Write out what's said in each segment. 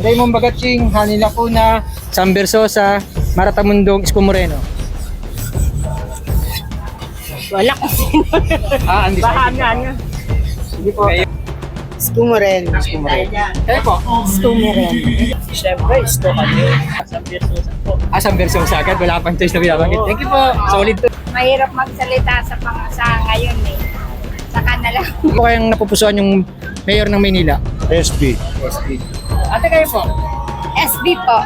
Raymond Bagatsing, Hani Lacuna, Sam Versosa, Maratamundong, Isko Moreno. Wala kasi. Andi Baka nga. Hindi po. Isko Moreno. Isko Moreno. Kayo po? Isko Moreno. Siyempre, Isko kami. Sam Versosa po. Sam Versosa agad, wala pang choice na binabanggit. Thank you po. Solid to. Mahirap magsalita sa ngayon eh. Saka na lang. Ano po kayang napupusuan yung mayor ng Maynila? SB. Ate kayo po? SB po.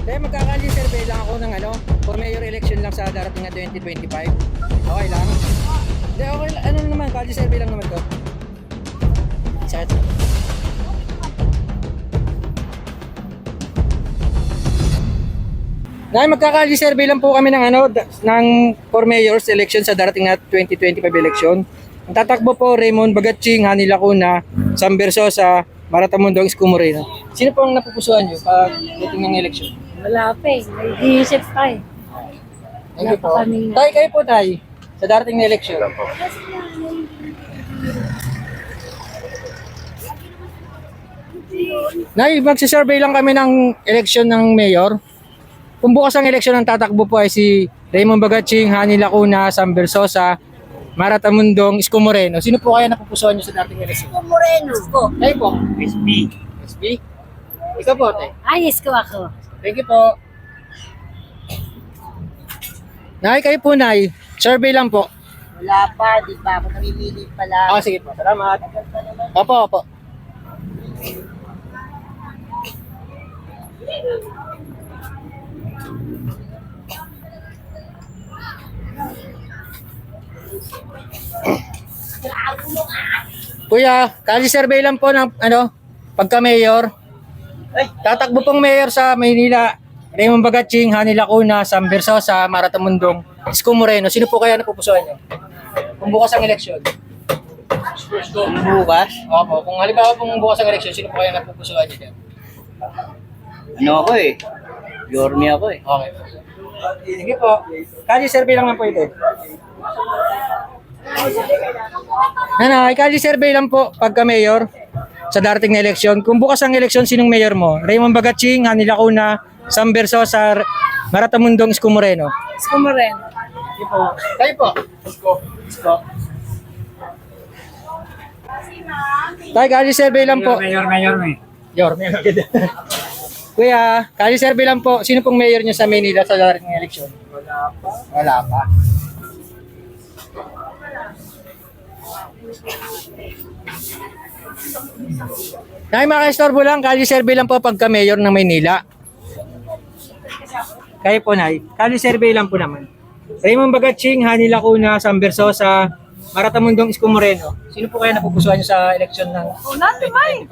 Dahil magkakali survey lang ako ng for mayor election lang sa darating na 2025. Okay lang? Hindi, okay lang. Ano naman, kali survey lang naman to. Sakit. Dahil magkakali survey lang po kami ng ng for mayor's election sa darating na 2025 election. Ang tatakbo po Raymond Bagatsing, Hani Lacuna, Sam Versosa, Maratamundong, Isko Moreno. Sino po ang napupusuan nyo pag dating ng election? Wala pa eh. May isip pa eh. Thank you po. Napakami. Tay, kayo po tay, sa darating na election. Nay, magsisurvey lang kami ng election ng mayor. Kung bukas ang eleksyon ng tatakbo po ay si Raymond Bagatsing, Hani Lacuna, Sam Versosa, Maratamundong, Isko Moreno. Sino po kaya napupusuan nyo sa dating eleksyon? Isko Moreno. Isko. Kayo po? SB. SB? Ikaw po, tay. Ay, Isko ako. Thank you po. Nay, kayo po, Nay. Survey lang po. Wala pa, di pa ako namimili pa lang. Sige po. Salamat. Opo, opo. Kuya, kali survey lang po ng pagka-mayor. Tatakbo pong mayor sa Maynila, Raymond Bagatsing, Hani Lacuna, Sam Versosa, Maratamundong, Isko Moreno. Sino po kaya napupusuan nyo? Kung bukas ang eleksyon. Bukas? Opo, kung halimbawa pong bukas ang eleksyon, sino po kaya napupusuan nyo dyan? Ano ako eh? Yorme ako eh. Okay. Sige po. Kali survey lang po ito. Kali survey lang po pagka-mayor sa darating na eleksyon. Kung bukas ang eleksyon, sinong mayor mo? Raymond Bagatsing, Hani Lacuna, Sam Versosa, Maratamundong, Isko Moreno. Isko Moreno. Sige po. Kayo po. Isko. Tayo, kali survey lang po. Mayor. Mayor. Kuya, kali survey lang po. Sino pong mayor nyo sa Maynila sa darating na eleksyon? Wala pa. Nay, maka-istorbo lang, kali survey lang po pagka-mayor ng Maynila. Kayo po, Nay. Kali survey lang po naman. Raymond Bagatsing, Hani Lacuna, Sam Versosa, Maratamundong, Isko Moreno. Sino po kaya napupusuan nyo sa eleksyon ng 2025?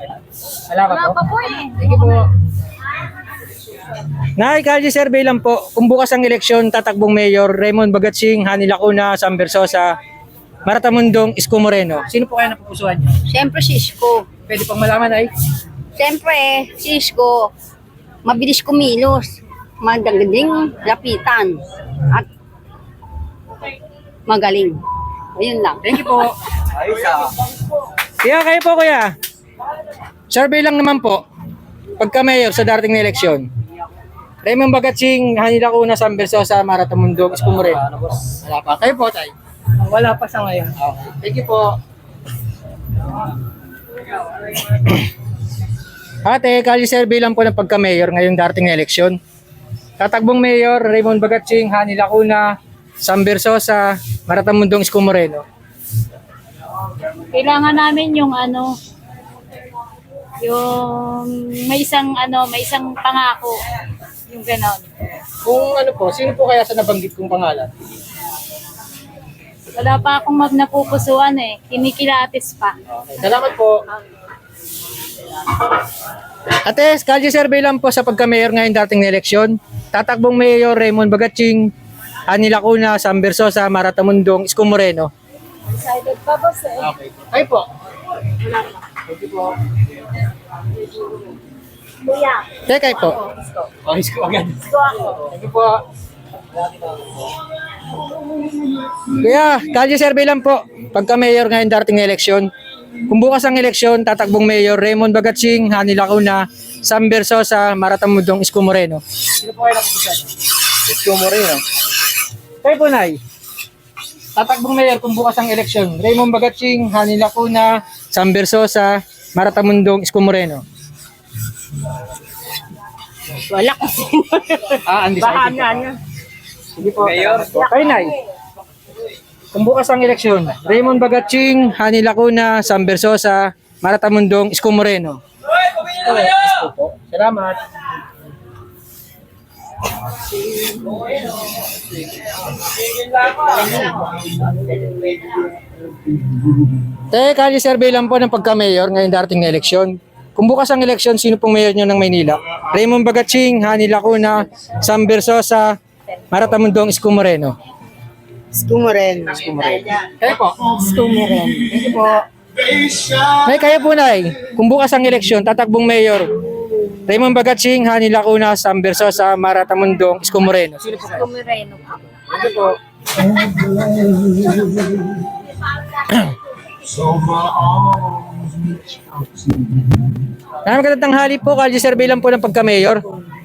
Wala pa po? Sige po. Nay, kali survey lang po. Kung bukas ang eleksyon, tatakbong mayor, Raymond Bagatsing, Hani Lacuna, Sam Versosa, Maratamundong, Isko Moreno. Sino po kaya napupusuan nyo? Siyempre si Isko. Pwede pong malaman ay? Siyempre si Isko. Mabilis kumilos. Madagaling lapitan. At magaling. Ayun lang. Thank you po. Ayos ah. Kaya kayo po, kuya. Survey lang naman po. Pagka-mayor sa darating na eleksyon. Raymond Bagatsing, Hani Lacuna, Sam Versosa, Maratamundong, Isko Moreno. Wala pa. Kayo po, tay. Wala pa sa ngayon. Okay. Thank you po. Ate, kali survey lang po ng pagka-mayor ngayong darating na eleksyon. Tatakbong mayor, Raymond Bagatsing, Hani Lacuna, Sam Versosa, Maratamundong, Isko Moreno. Kailangan namin yung yung may isang pangako, yung ganon. Kung po, sino po kaya sa nabanggit kong pangalan? Wala pa akong napupusuan eh, kinikilatis pa. Okay. Salamat po. Ate, kalye survey lang po sa pagka-mayor ngayong dating na eleksyon. Tatakbong mayor Raymond Bagatsing, Hani Lacuna, Sam Versosa, Maratamundong, Isko Moreno. Excited pa boss eh. Okay. Ay po. Thank you po. Kuya, Teka po. Oh, Isko agad. gusto ako. Thank you po. Kaya, kalye survey lang po. Pagka mayor ngayon darating na eleksyon, kung bukas ang eleksyon, tatakbong mayor Raymond Bagatsing, Hani Lacuna, Sam Versosa, Maratamundong, Isko Moreno. Sino po kayo napupusan? Isko Moreno. Kayo po, Nay. Tatakbong mayor kung bukas ang eleksyon, Raymond Bagatsing, Hani Lacuna, Sam Versosa, Maratamundong, Isko Moreno. Wala ko sino. Undecided Baka po. na. Sige po. Mayor. salamat po. Kayo, Nay. Kung bukas ang eleksyon, Raymond Bagatsing, Hani Lacuna, Sam Versosa, Maratamundong, Isko Moreno. Isko po. Salamat. Kalye survey lang po ng pagka-mayor ngayon darating na eleksyon. Kung bukas ang eleksyon, sino pong mayor nyo ng Maynila? Raymond Bagatsing, Hani Lacuna, Sam Versosa, Maratamundong, Isko Moreno. Isko Moreno. Kayo po. Isko Moreno. Thank you po. Nay, kayo po, Nay. Kung bukas ang eleksyon, tatakbong mayor, Raymond Bagatsing, Hani Lacuna, Sam Versosa, Maratamundong, Isko Moreno. Sino po kayo? Isko Moreno po. Thank you po. Magandang tanghali po, kalye survey lang po ng pagka-mayor.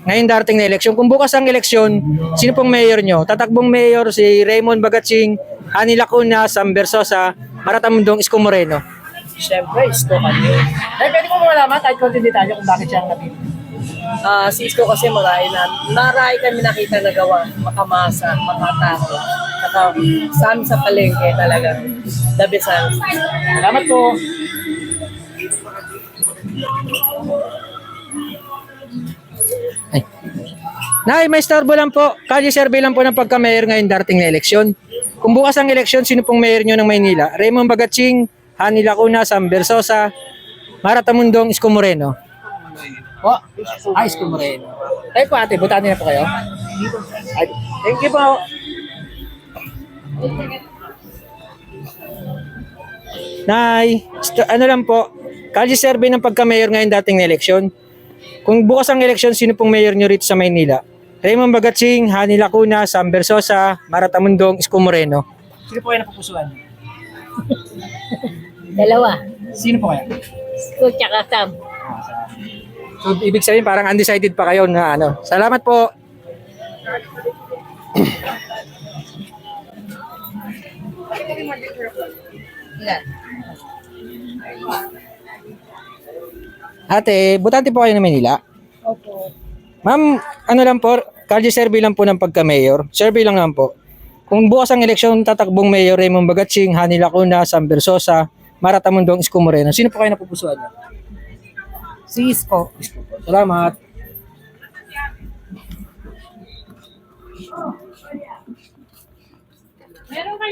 Ngayon darating na eleksyon. Kung bukas ang eleksyon, sino pong mayor nyo? Tatakbong mayor si Raymond Bagatsing, Hani Lacuna, Sam Versosa, Maratamundong, Isko Moreno. Siyempre, Isko kami. Ay, pwede ko malaman kahit konti detalye kung bakit siya ang napili. Si Isko kasi marami kami nakita na gawa, makamasa, makatao. Saka sa amin sa palengke talaga, the best. Salamat po. Ay. Nay, may starbo lang po. Kalye survey lang po ng pagka-mayor ngayon darating na eleksyon. Kung bukas ang eleksyon, sino pong mayor nyo ng Maynila? Raymond Bagatsing, Hani Lacuna, Sam Versosa, Maratamundong, Isko Moreno. Po? Isko Moreno. Kayo po ate, butanin na po kayo. Ay, thank you po. Nay, ano lang po, kalye survey ng pagka-mayor ngayon dating na eleksyon. Kung bukas ang eleksyon, sino pong mayor nyo rito sa Maynila? Raymond Bagatsing, Hani Lacuna, Sam Versosa, Maratamundong, Isko Moreno. Sino po kayo napupusuan? Dalawa. Sino po kayo? Isko tsaka Sam. So, ibig sabihin parang undecided pa kayo na ano. Salamat po. Ate, butante po kayo ng Manila? Opo. Ma'am, ano lang po, kalye survey lang po ng pagka-mayor. Survey lang naman po. Kung bukas ang eleksyon, tatakbong mayor Raymond Bagatsing, Hani Lacuna, Sam Versosa, Maratamundong, Isko Moreno. Sino po kayo napupusuan niyo? Si Isko. Salamat.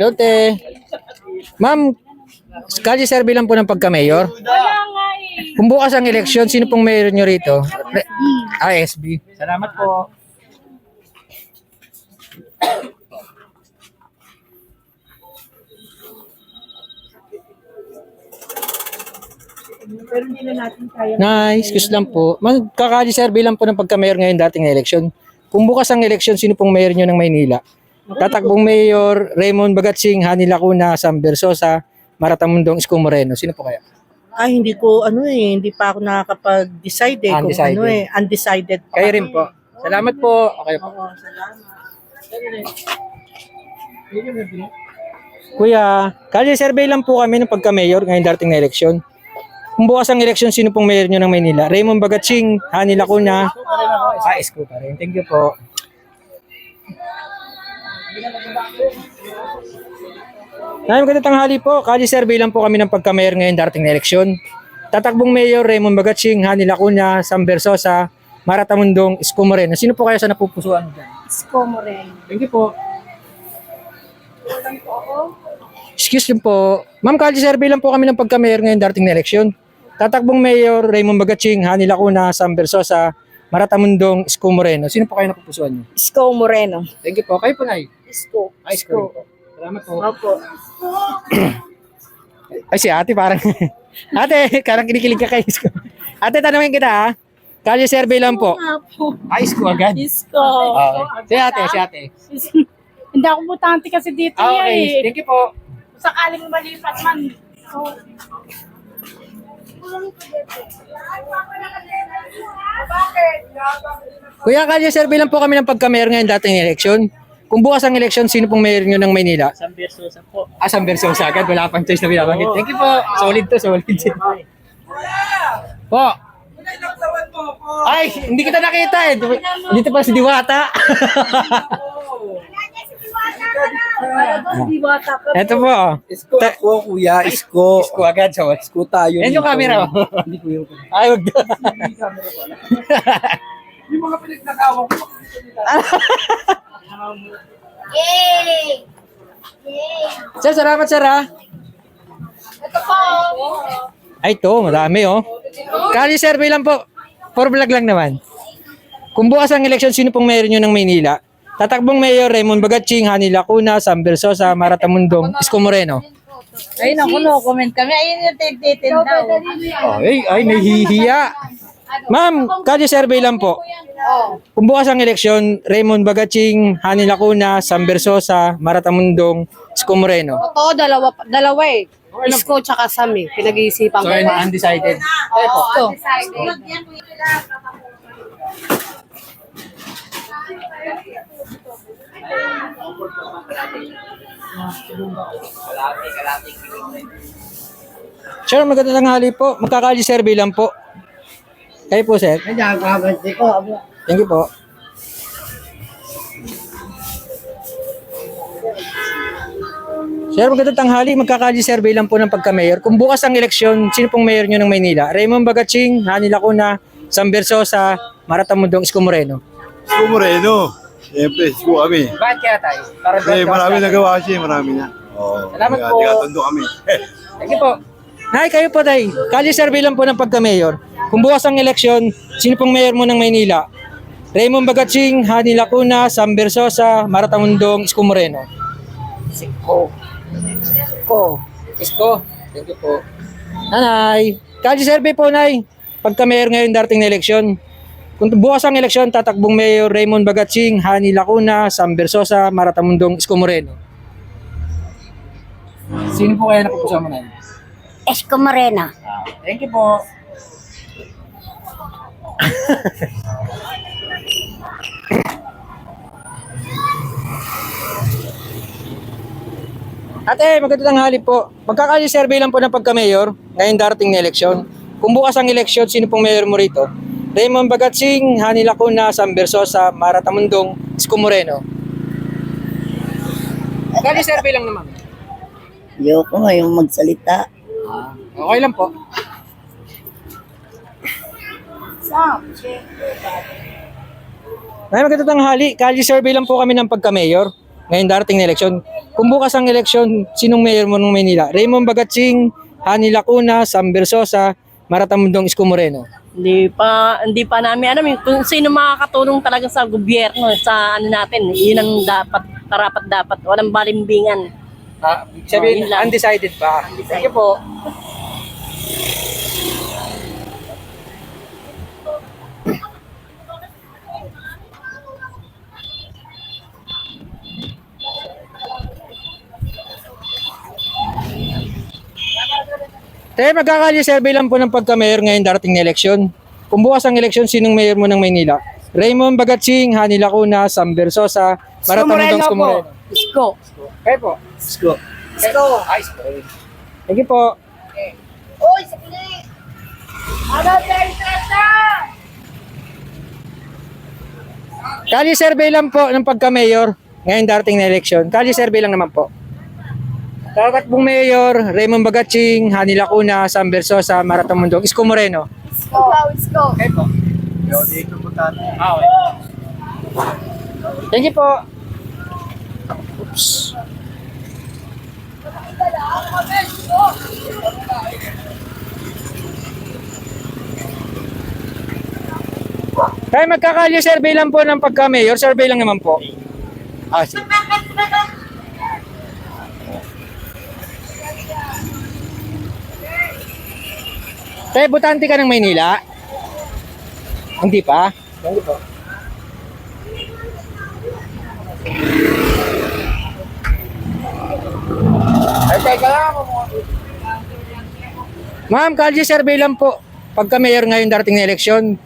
Lote. Ma'am, kalye survey lang po ng pagka-mayor. Kung bukas ang eleksyon, sino pong mayor nyo rito? SB. Salamat po. Nice, excuse lang po. Magkakalye survey lang po ng pagka-mayor ngayon dating na eleksyon. Kung bukas ang eleksyon, sino pong mayor nyo ng Maynila? Tatakbong mayor, Raymond Bagatsing, Hani Lacuna, Sam Versosa, Maratamundong, Isko Moreno. Sino po kaya? Hindi pa ako nakakapag-decide kung Undecided. undecided pa. Kayo rin po. Salamat po. Okay po. Oo, salamat. Kuya, kalye survey lang po kami ng pagka-mayor ngayon darating na eleksyon. Kung bukas ang eleksyon, sino pong mayor nyo ng Maynila? Raymond Bagatsing, Hani Lacuna. Isko pa rin. Thank you po. Magandang tanghali po. Kalye survey lang po kami ng pagka-mayor ngayon darating na eleksyon. Tatakbong mayor Raymond Bagatsing, Hani Lacuna, Sam Versosa, Maratamundong, Isko Moreno. Sino po kaya sa napupusuan dyan? Isko Moreno. Thank you po. Excuse me po. Ma'am, kalye survey lang po kami ng pagka-mayor ngayon darating na eleksyon. Tatakbong mayor Raymond Bagatsing, Hani Lacuna, Sam Versosa, Maratamundong, Isko Moreno. Sino po kayo napupusuan niyo? Isko Moreno. Thank you po. Kayo po, Nay. Isko. Isko. Salamat po. Opo. Ay, si ate parang... ate, parang kinikilig ka kay Isko. Ate, tanungin kita ha. Kalye survey lang po. Nga po. Ay, isko agad. Isko. Si ate. Hindi ako butante kasi dito Okay, thank you po. Sakaling malipat man. Kuya, kalye survey lang po kami ng pagka-mayor ngayon dating election. Kung bukas ang election, sino pong mayor nyo ng Maynila? San Versosa po. San Versosa agad, wala pang choice na binabanggit. Thank you po. Solid to, solid. Po. Ay, hindi kita nakita eh. Dito pa si Diwata. Ito po. Isko ako, kuya. Isko. Isko agad sa Isko tayo. Yan yung dito. camera. Hindi ko yung Ay, wag doon. Yung mga pinagnakawan ko. Yay! Yay! Sir, salamat sir ha. Ito po. Ay, ito, madami oh. Kali survey lang po. For vlog lang naman. Kung bukas ang election, sino pong mayor nyo ng Maynila? Tatakbong mayor Raymond Bagatsing, Hani Lacuna, Sam Versosa, Maratamundong, Isko Moreno. Ay, naku, no comment kami. Ayun yung titin daw. Ay, nahihiya. Ma'am, kali survey lang po. Kung bukas ang eleksyon, Raymond Bagatsing, Hani Lacuna, Sam Versosa, Maratamundong, Isko Moreno. Oo, dalawa eh. Isko tsaka Sam eh. Pinag-iisipan ko pa. Undecided. Ito. Sir, magandang tanghali po. Magkakali survey lang po. Kayo po, sir. Thank you po. Sir, magandang tanghali. Magkakali survey lang po ng pagka-mayor. Kung bukas ang eleksyon, sino pong mayor nyo ng Maynila? Raymond Bagatsing, Hani Lacuna, Sam Versosa, Maratamundong, Isko Moreno. Isko Moreno. Siyempre, Isko kami. Bakit kaya tayo? Para Marami nagawa siya, marami na. Oo. Salamat po. Tigatondo kami. Thank you po. Nay, kayo po tayo. Kali survey lang po ng pagka-mayor. Kung bukas ang eleksyon, sino pong mayor mo ng Maynila? Raymond Bagatsing, Hani Lacuna, Sam Versosa, Maratamundong, Isko Moreno. Isko. Thank you po. Nanay, kali survey po, Nay. Pagka-mayor ngayon darating na eleksyon. Kung bukas ang eleksyon, tatakbong mayor Raymond Bagatsing, Hani Lacuna, Sam Versosa, Maratamundong, Isko Moreno. Sino po kaya napapasama na? Isko Moreno. Thank you po. Ate, magandang tanghali po. Magkakali survey lang po ng pagka-mayor ngayon darating na eleksyon. Kung bukas ang eleksyon, sino pong mayor mo rito? Raymond Bagatsing, Hani Lacuna, Sam Versosa, Maratamundong, Isko Moreno. Kali survey lang naman. Ayoko ngayong magsalita. Okay lang po. Ay, magandang tanghali. Kali survey lang po kami ng pagka-mayor ngayon darating na eleksyon. Kung bukas ang eleksyon, sinong mayor mo ng Maynila? Raymond Bagatsing, Hani Lacuna, Sam Versosa, Maratamundong, Isko Moreno. Hindi pa namin alam kung sino makakatulong talaga sa gobyerno sa ano natin. Yun ang dapat. Walang balimbingan. Sabihin, yun lang. undecided pa. Thank you po. Tayo, magkakali survey lang po ng pagka-mayor ngayon darating na eleksyon. Kung bukas ang eleksyon, sinong mayor mo ng Maynila? Raymond Bagatsing, Hani Lacuna, Sam Versosa, Maratamundong, Isko Moreno. Isko. Kayo po. Isko. Isko. Thank you po. Uy, sagli! Ano, Teresa? Kali survey lang po ng pagka-mayor ngayon darating na eleksyon. Kali survey lang naman po. Tatakbong mayor, Raymond Bagatsing, Hani Lacuna, Sam Versosa, Maratamundong, Isko Moreno. Isko. Kayo po. Yo, dito po tayo. Okay. Thank you po. Oops. Kaya magkakali survey lang po ng pagka-mayor, survey lang naman po. Sige. Tayo, butante ka ng Maynila? Hindi pa? Hindi po. Ay, teka lang. Ma'am, kalye survey lang po. Pagka mayor ngayon darating na eleksyon,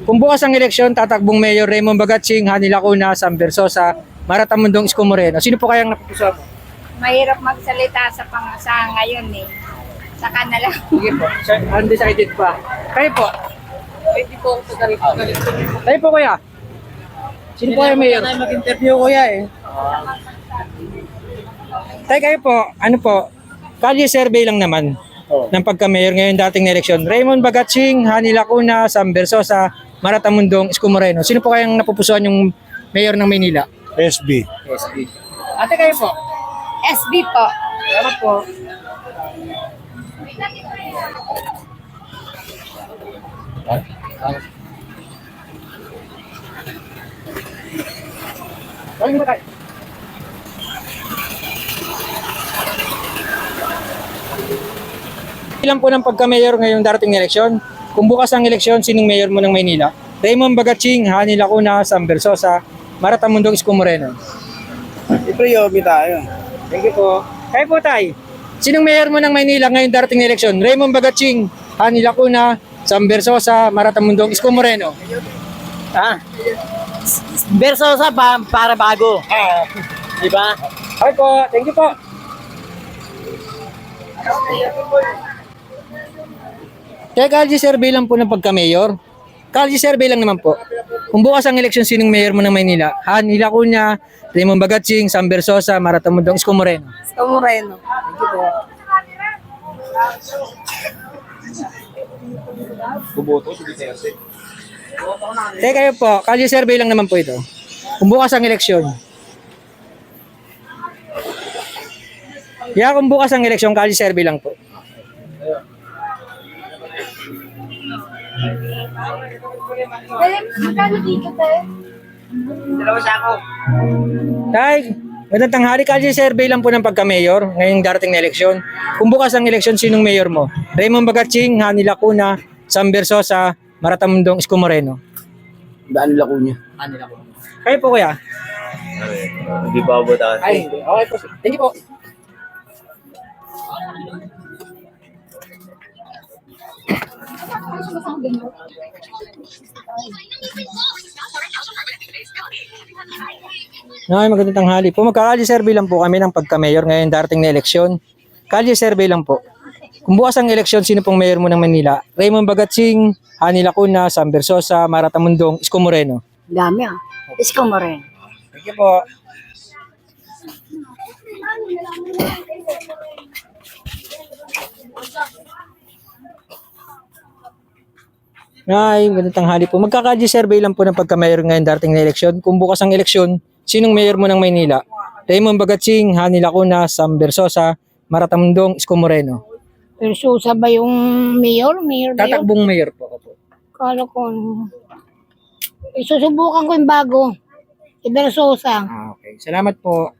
kung bukas ang eleksyon, tatakbong Mayor Raymond Bagatsing, Hani Lacuna, Sam Versosa, Maratamundong Isko Moreno. Sino po kayang napupusuan mo? Mahirap magsalita sa pangasa ngayon eh. Saka na lang. Sige po. Undecided pa. Kayo po. Hindi po ako taga rito. Kayo po kuya. Sino po kayang mayor? Tayo mag-interview kuya eh. Tayo kayo po. Ano po? Kalye survey lang naman. Ng pagka-mayor ngayon dating na eleksyon. Raymond Bagatsing, Hani Lacuna, Sam Versosa, Maratamundong Isko Moreno. Sino po kayang napupusuan yung mayor ng Maynila? SB. SB. Ate kayo po. SB po. Salamat po. Balik mo tayo. Ilan po ng pagka-mayor ngayong darating na eleksyon? Kung bukas ang eleksyon, sinong mayor mo ng Maynila? Raymond Bagatsing, Hani Lacuna, Sam Versosa, Maratamundong Isko Moreno. Ipriyomi tayo. Thank you po. Kayo po tayo. Sinong mayor mo ng Maynila ngayong darating na eleksyon? Raymond Bagatsing, Hani Lacuna, Sam Versosa, Maratamundong Isko Moreno. Versosa para bago. Di ba? Okay po. Thank you po. Kaya kalye survey lang po ng pagka-mayor. Kalye survey lang naman po. Kung bukas ang eleksyon, sinong mayor mo ng Maynila? Hani Lacuna, Raymond Bagatsing, Sam Versosa, Maratamundong Isko Moreno. Isko Moreno. Teka kayo po, kalye survey lang naman po ito. Kung bukas ang eleksyon. Kung bukas ang eleksyon, kalye survey lang po. Magkano dito tayo? Tay, magandang tanghali, kalye survey lang po ng pagka-mayor ngayong darating na eleksyon. Kung bukas ang eleksyon, sinong mayor mo? Raymond Bagatsing, Hani Lacuna, Sam Versosa, Maratamundong Isko Moreno. Daan lako niya. Kayo po kuya? Hindi pa abot ako. Ay, hindi. Okay po. Thank you po. Ay, magandang tanghali po. Magkakalye survey lang po kami ng pagka-mayor ngayon darating na eleksyon. Kalye survey lang po. Kung bukas ang eleksyon, sino pong mayor mo ng Manila? Raymond Bagatsing, Hani Lacuna, Sam Versosa, Maratamundong Isko Moreno. Dami ah. Isko Moreno. Thank you po. Ay, magandang tanghali po. Magkakalye survey lang po ng pagka-mayor ngayon darating na eleksyon. Kung bukas ang eleksyon, sinong mayor mo ng Maynila? Raymond Bagatsing, Hani Lacuna, Sam Versosa, Maratamundong Isko Moreno. Versosa ba yung mayor? Mayor ba yun? Tatakbong mayor po. Kala ko. Isusubukan ko yung bago. Si Versosa. Okay. Salamat po.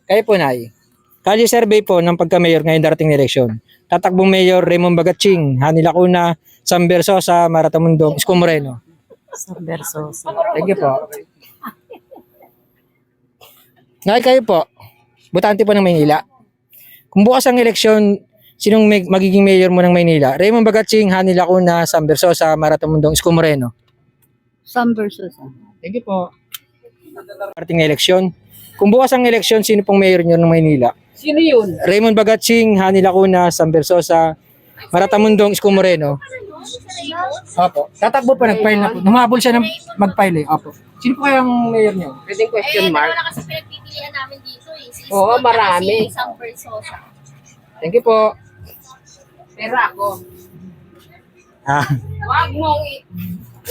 Kayo po, Nay. Kalye survey po ng pagka-mayor ngayon darating na eleksyon. Tatakbong mayor Raymond Bagatsing, Hani Lacuna, Sam Versosa, Maratamundong Isko Moreno. Sam Versosa. Thank you po. Nay, kayo po. Butante po ng Maynila. Kung bukas ang eleksyon, sinong magiging mayor mo ng Maynila? Raymond Bagatsing, Hani Lacuna, Sam Versosa, Maratamundong Isko Moreno. Sam Versosa. Thank you po. Parating na eleksyon. Kung bukas ang eleksyon, sino pong mayor nyo ng Maynila? Sino yun? Raymond Bagatsing, Hani Lacuna, Sam Versosa, Maratamundong Isko Moreno. Opo. Tatakbo po, nag-file na po. Numabol siya ng mag-file eh. Opo. Sino po kayang mayor nyo? Pwedeng question mark. Wala kasi pinagpipilian namin dito eh. Si Oo, marami. Si Sam Versosa. Thank you po. Pero ako. Ah. Wag mong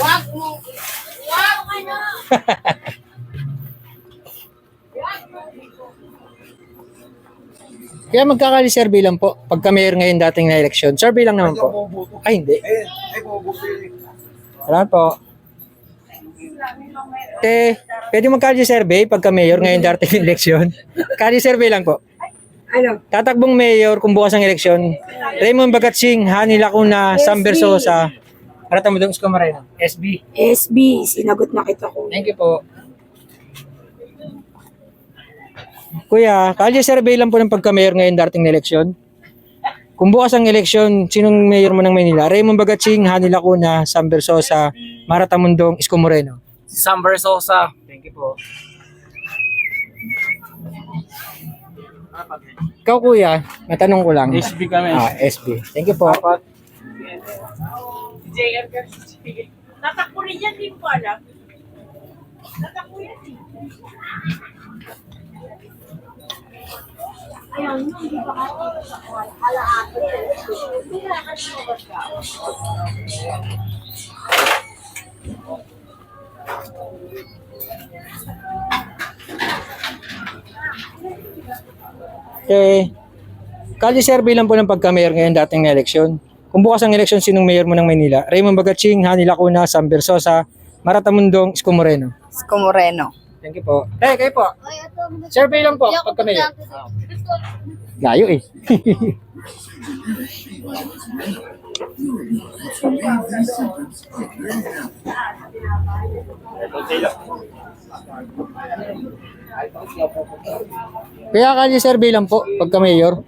wag ano. Kaya magkakali survey lang po. Pagka mayor ngayon dating na eleksyon, survey lang naman po. Ay, hindi. Salamat po. Pwede magkali survey pagka mayor ngayon dating na eleksyon. Kali survey lang po. Tatakbong mayor kung bukas ang eleksyon, Raymond Bagatsing, Hani Lacuna, Sam Versosa, Maratamundong Isko Moreno. SB. SB, sinagot na kita ko. Thank you po. Kuya, kalye survey lang po ng pagka-mayor ngayon darating na eleksyon. Kung bukas ang eleksyon, sinong mayor mo ng Maynila? Raymond Bagatsing, Hani Lacuna, Sam Versosa, Maratamundong, Isko Moreno. Sam Versosa. Thank you po. Ikaw kuya, natanong ko lang. SB kami. SB. Thank you po. Natakbo rin yan, di ko alam. Natakbo yan eh. Okay. Kalye survey lang po ng pagka-mayor ngayon dating na eleksyon. Kung bukas ang eleksyon, sinong mayor mo ng Maynila? Raymond Bagatsing, Hani Lacuna, Sam Versosa, Maratamundong, Isko Moreno. Isko Moreno. Thank you po. Kayo po. Survey lang po, pagka-mayor. Layo eh. Kaya kalye survey lang po, pagka-mayor.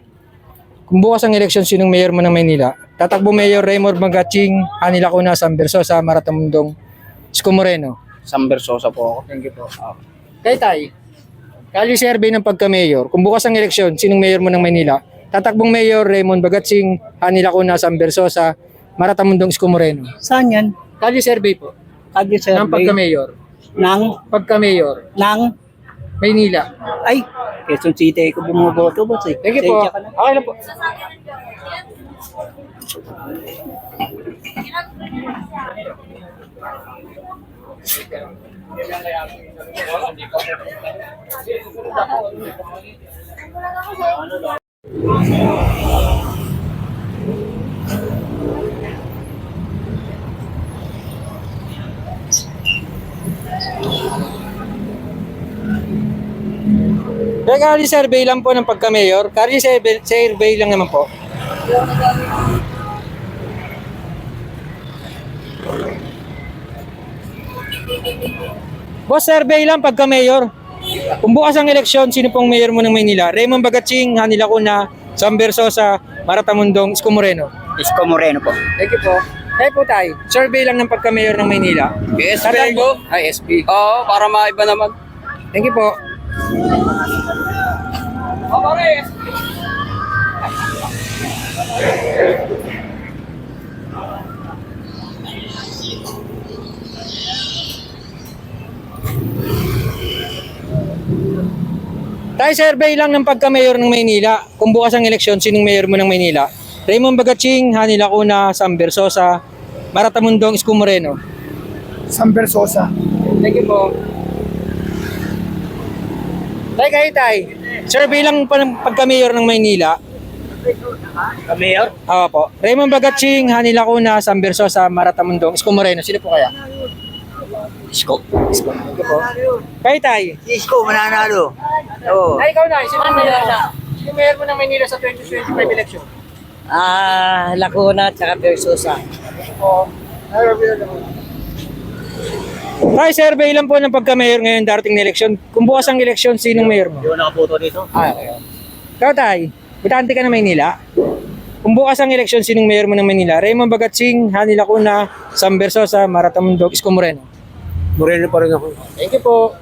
Kung bukas ang eleksyon, sinong mayor mo ng Maynila? Tatakbo Mayor Raymond Bagatsing, Hani Lacuna, Sam Versosa, Maratamundong, Isko Moreno. Sam Versosa po ako. Thank you po. Kay Tay, kalye survey ng pagka-mayor. Kung bukas ang eleksyon, sinong mayor mo ng Maynila? Tatakbong Mayor Raymond Bagatsing, Hani Lacuna, Sam Versosa, Maratamundong, Isko Moreno. Saan yan? Kalye survey po. Kalye Ng pagka-mayor. Pagka-mayor. Nang, Maynila. ay, Quezon City ko bumuboto boss eh. Thank you po. Okay lang po. Kaya kalye survey lang po ng pagka-mayor. Kalye survey lang naman po. Boss, survey lang pagka-mayor. Kung bukas ang eleksyon, sino pong mayor mo ng Maynila? Raymond Bagatsing, Hani Lacuna, Sam Versosa, Maratamundong, Isko Moreno. Isko Moreno po. Thank you po. Kayo po tayo. Survey lang ng pagka-mayor ng Maynila. SB ko. Ay, SB. Oo, para maiba naman. Thank you po. Tayo survey lang ng pagka-mayor ng Maynila. Kung bukas ang eleksyon, sinong mayor mo ng Maynila? Raymond Bagatsing, Hani Lacuna, Sam Versosa, Maratamundong, Isko Moreno. Sam Versosa. Thank you po. Tay. Survey lang pa ng pagka-mayor ng Maynila. Mayor? Oo po. Raymond Bagatsing, Hani Lacuna, Sam Versosa, Maratamundong, Isko Moreno. Sino po kaya? Isko. Thank you po. Kayo tay. Isko, mananalo. Oo. Ay, ikaw na. Sino mayor mo ng Maynila sa 2025 election? Lacuna at Versosa. Tay, survey lang po ng pagka-mayor ngayon darating na eleksyon. Kung bukas ang eleksyon, sinong mayor mo? Hindi ko nakaputo dito. Okay. Ikaw tay, butante ka na Maynila? Kung bukas ang eleksyon, sinong mayor mo ng Maynila? Raymond Bagatsing, Hani Lacuna, Sam Versosa, Maratamundong, Isko Moreno. Moreno pa rin ako. Thank you po.